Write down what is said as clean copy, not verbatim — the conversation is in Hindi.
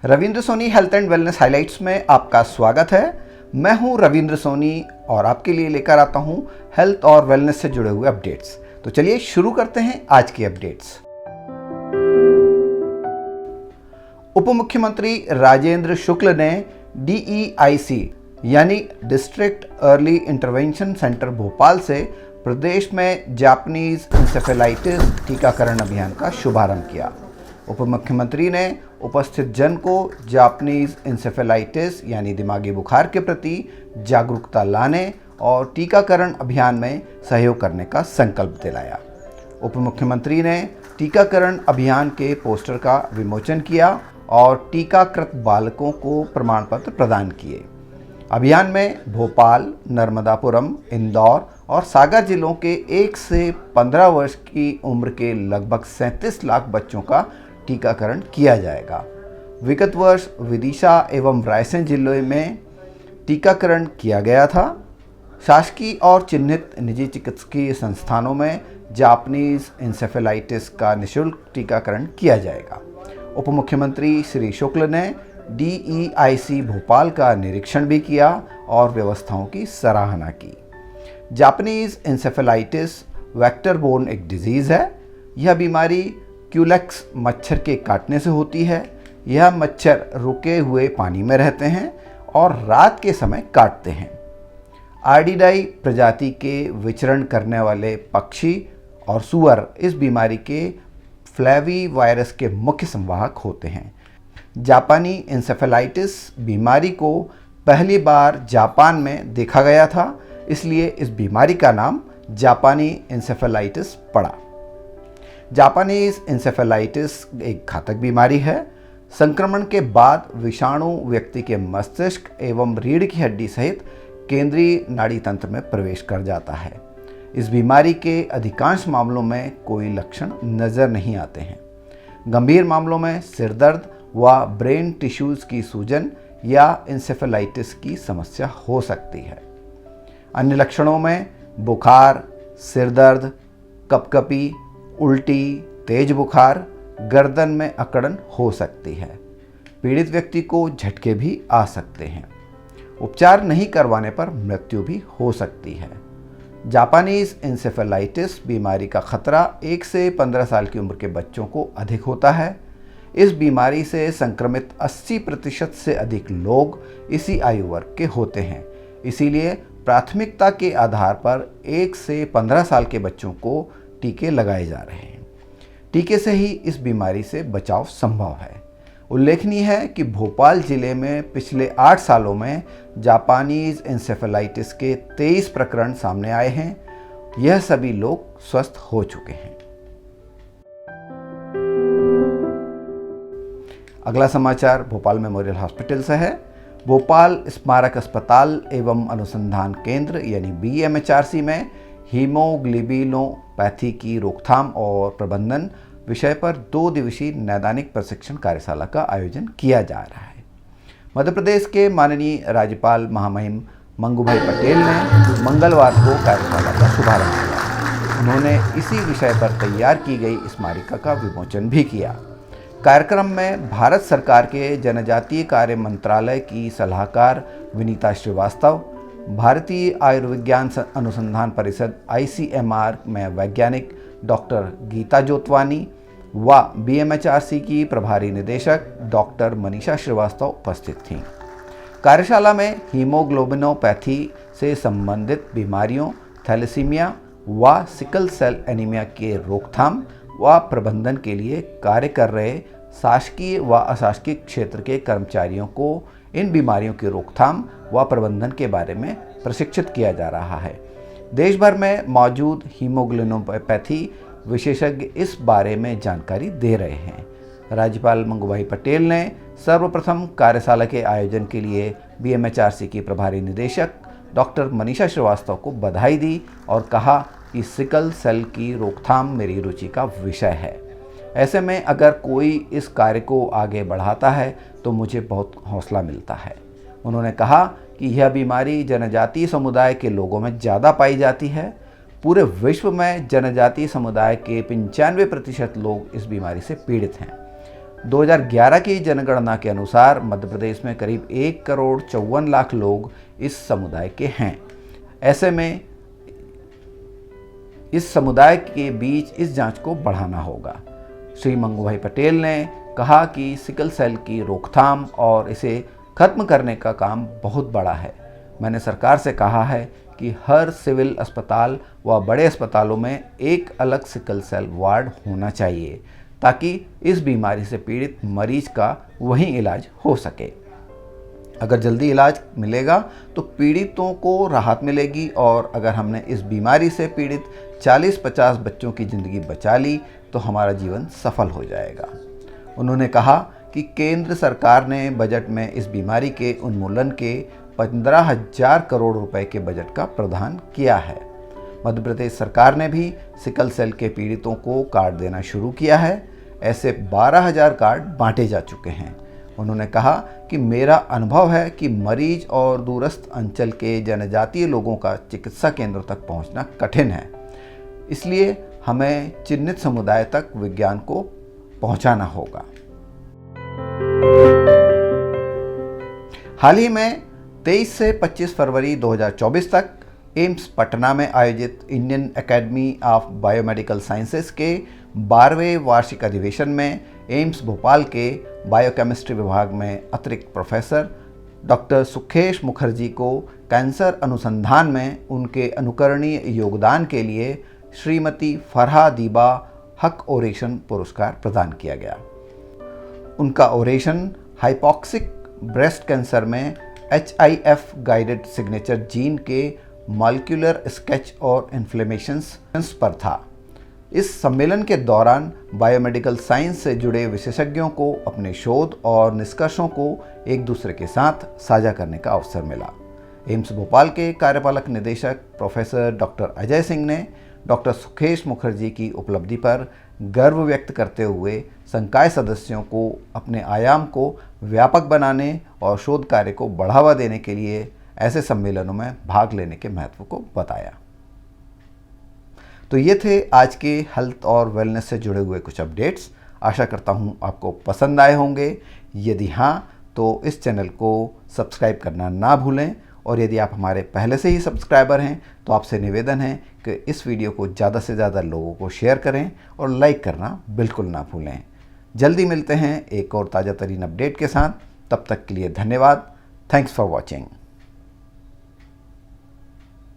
Ravindra Soni health and wellness highlights में आपका स्वागत है। मैं हूं रविंद्र सोनी और आपके लिए लेकर आता हूं हेल्थ और वेलनेस से जुड़े हुए अपडेट्स। तो चलिए शुरू करते हैं आज की अपडेट्स। उप मुख्यमंत्री राजेंद्र शुक्ल ने DEIC यानी district early intervention centre Bhopal से प्रदेश में जापानीज इंसेफेलाइटिस टीकाकरण अभियान का शुभारंभ किया। उप मुख्यमंत्री ने उपस्थित जन को जापानीज इंसेफेलाइटिस यानी दिमागी बुखार के प्रति जागरूकता लाने और टीकाकरण अभियान में सहयोग करने का संकल्प दिलाया। उप मुख्यमंत्री ने टीकाकरण अभियान के पोस्टर का विमोचन किया और टीकाकृत बालकों को प्रमाण पत्र प्रदान किए। अभियान में भोपाल, नर्मदापुरम, इंदौर और सागर जिलों के 1 से 15 वर्ष की उम्र के लगभग 37 लाख बच्चों का टीकाकरण किया जाएगा। विगत वर्ष विदिशा एवं रायसेन जिले में टीकाकरण किया गया था। शासकीय और चिन्हित निजी चिकित्सकीय संस्थानों में जापानीज इंसेफेलाइटिस का निःशुल्क टीकाकरण किया जाएगा। उप मुख्यमंत्री श्री शुक्ल ने DEIC भोपाल का निरीक्षण भी किया और व्यवस्थाओं की सराहना की। जापानीज इंसेफेलाइटिस वेक्टर बोर्न एक डिजीज़ है। यह बीमारी क्यूलेक्स मच्छर के काटने से होती है। यह मच्छर रुके हुए पानी में रहते हैं और रात के समय काटते हैं। आर्डिडाई प्रजाति के विचरण करने वाले पक्षी और सूअर इस बीमारी के फ्लैवी वायरस के मुख्य संवाहक होते हैं। जापानी इंसेफेलाइटिस बीमारी को पहली बार जापान में देखा गया था, इसलिए इस बीमारी का नाम जापानी इंसेफेलाइटिस पड़ा। जापानीज इंसेफेलाइटिस एक घातक बीमारी है। संक्रमण के बाद विषाणु व्यक्ति के मस्तिष्क एवं रीढ़ की हड्डी सहित केंद्रीय नाड़ी तंत्र में प्रवेश कर जाता है। इस बीमारी के अधिकांश मामलों में कोई लक्षण नज़र नहीं आते हैं। गंभीर मामलों में सिर दर्द व ब्रेन टिश्यूज़ की सूजन या इंसेफेलाइटिस की समस्या हो सकती है। अन्य लक्षणों में बुखार, सिर दर्द, कपकपी, उल्टी, तेज बुखार, गर्दन में अकड़न हो सकती है। पीड़ित व्यक्ति को झटके भी आ सकते हैं। उपचार नहीं करवाने पर मृत्यु भी हो सकती है। जापानीज इंसेफेलाइटिस बीमारी का खतरा 1 से 15 साल की उम्र के बच्चों को अधिक होता है। इस बीमारी से संक्रमित 80% से अधिक लोग इसी आयु वर्ग के होते हैं। इसीलिए प्राथमिकता के आधार पर 1 से 15 साल के बच्चों को टीके लगाए जा रहे हैं। टीके से ही इस बीमारी से बचाव संभव है। उल्लेखनीय है कि भोपाल जिले में पिछले 8 सालों में जापानीज इंसेफेलाइटिस के 23 प्रकरण सामने आए हैं। यह सभी लोग स्वस्थ हो चुके हैं। अगला समाचार भोपाल मेमोरियल हॉस्पिटल से है। भोपाल स्मारक अस्पताल एवं अनुसंधान केंद्र यानी BMHRC में हीमोग्लोबिनोपैथी की रोकथाम और प्रबंधन विषय पर 2 दिवसीय नैदानिक प्रशिक्षण कार्यशाला का आयोजन किया जा रहा है। मध्य प्रदेश के माननीय राज्यपाल महामहिम मंगूभाई पटेल ने मंगलवार को कार्यशाला का शुभारंभ किया। उन्होंने इसी विषय पर तैयार की गई स्मारिका का विमोचन भी किया। कार्यक्रम में भारत सरकार के जनजातीय कार्य मंत्रालय की सलाहकार विनीता श्रीवास्तव, भारतीय आयुर्विज्ञान अनुसंधान परिषद ICMR में वैज्ञानिक डॉक्टर गीता जोतवानी व BMHRC की प्रभारी निदेशक डॉक्टर मनीषा श्रीवास्तव उपस्थित थीं। कार्यशाला में हीमोग्लोबिनोपैथी से संबंधित बीमारियों, थैलेसीमिया व सिकल सेल एनीमिया के रोकथाम व प्रबंधन के लिए कार्य कर रहे शासकीय व अशासकीय क्षेत्र के कर्मचारियों को इन बीमारियों की रोकथाम व प्रबंधन के बारे में प्रशिक्षित किया जा रहा है। देश भर में मौजूद हीमोग्लोबिनोपैथी विशेषज्ञ इस बारे में जानकारी दे रहे हैं। राज्यपाल मंगूभाई पटेल ने सर्वप्रथम कार्यशाला के आयोजन के लिए BMHRC की प्रभारी निदेशक डॉक्टर मनीषा श्रीवास्तव को बधाई दी और कहा कि सिकल सेल की रोकथाम मेरी रुचि का विषय है। ऐसे में अगर कोई इस कार्य को आगे बढ़ाता है तो मुझे बहुत हौसला मिलता है। उन्होंने कहा कि यह बीमारी जनजातीय समुदाय के लोगों में ज़्यादा पाई जाती है। पूरे विश्व में जनजातीय समुदाय के 95% लोग इस बीमारी से पीड़ित हैं। 2011 की जनगणना के अनुसार मध्य प्रदेश में करीब 1,54,00,000 लोग इस समुदाय के हैं। ऐसे में इस समुदाय के बीच इस जांच को बढ़ाना होगा। श्री मंगूभाई पटेल ने कहा कि सिकल सेल की रोकथाम और इसे खत्म करने का काम बहुत बड़ा है। मैंने सरकार से कहा है कि हर सिविल अस्पताल व बड़े अस्पतालों में एक अलग सिकल सेल वार्ड होना चाहिए ताकि इस बीमारी से पीड़ित मरीज का वहीं इलाज हो सके। अगर जल्दी इलाज मिलेगा तो पीड़ितों को राहत मिलेगी और अगर हमने इस बीमारी से पीड़ित 40-50 बच्चों की ज़िंदगी बचा ली तो हमारा जीवन सफल हो जाएगा। उन्होंने कहा कि केंद्र सरकार ने बजट में इस बीमारी के उन्मूलन के 15,000 करोड़ रुपए के बजट का प्रावधान किया है। मध्य प्रदेश सरकार ने भी सिकल सेल के पीड़ितों को कार्ड देना शुरू किया है। ऐसे 12,000 कार्ड बांटे जा चुके हैं। उन्होंने कहा कि मेरा अनुभव है कि मरीज और दूरस्थ अंचल के जनजातीय लोगों का चिकित्सा केंद्रों तक पहुंचना कठिन है, इसलिए हमें चिन्हित समुदाय तक विज्ञान को पहुंचाना होगा। हाल ही में 23 से 25 फरवरी 2024 तक एम्स पटना में आयोजित Indian academy of biomedical sciences के 12वें वार्षिक अधिवेशन में एम्स भोपाल के बायोकेमिस्ट्री विभाग में अतिरिक्त प्रोफेसर डॉक्टर सुखेश मुखर्जी को कैंसर अनुसंधान में उनके अनुकरणीय योगदान के लिए श्रीमती फरहा दीबा हक ओरेशन पुरस्कार प्रदान किया गया। उनका ओरेशन हाइपॉक्सिक ब्रेस्ट कैंसर में HIF गाइडेड सिग्नेचर जीन के मॉलिक्यूलर स्केच और इन्फ्लेमेशंस पर था। इस सम्मेलन के दौरान बायोमेडिकल साइंस से जुड़े विशेषज्ञों को अपने शोध और निष्कर्षों को एक दूसरे के साथ साझा करने का अवसर मिला। एम्स भोपाल के कार्यपालक निदेशक प्रोफेसर डॉक्टर अजय सिंह ने डॉक्टर सुखेश मुखर्जी की उपलब्धि पर गर्व व्यक्त करते हुए संकाय सदस्यों को अपने आयाम को व्यापक बनाने और शोध कार्य को बढ़ावा देने के लिए ऐसे सम्मेलनों में भाग लेने के महत्व को बताया। तो ये थे आज के हेल्थ और वेलनेस से जुड़े हुए कुछ अपडेट्स। आशा करता हूँ आपको पसंद आए होंगे। यदि हाँ तो इस चैनल को सब्सक्राइब करना ना भूलें और यदि आप हमारे पहले से ही सब्सक्राइबर हैं तो आपसे निवेदन है कि इस वीडियो को ज़्यादा से ज़्यादा लोगों को शेयर करें और लाइक करना बिल्कुल ना भूलें। जल्दी मिलते हैं एक और ताज़ा तरीन अपडेट के साथ। तब तक के लिए धन्यवाद। Thanks for watching.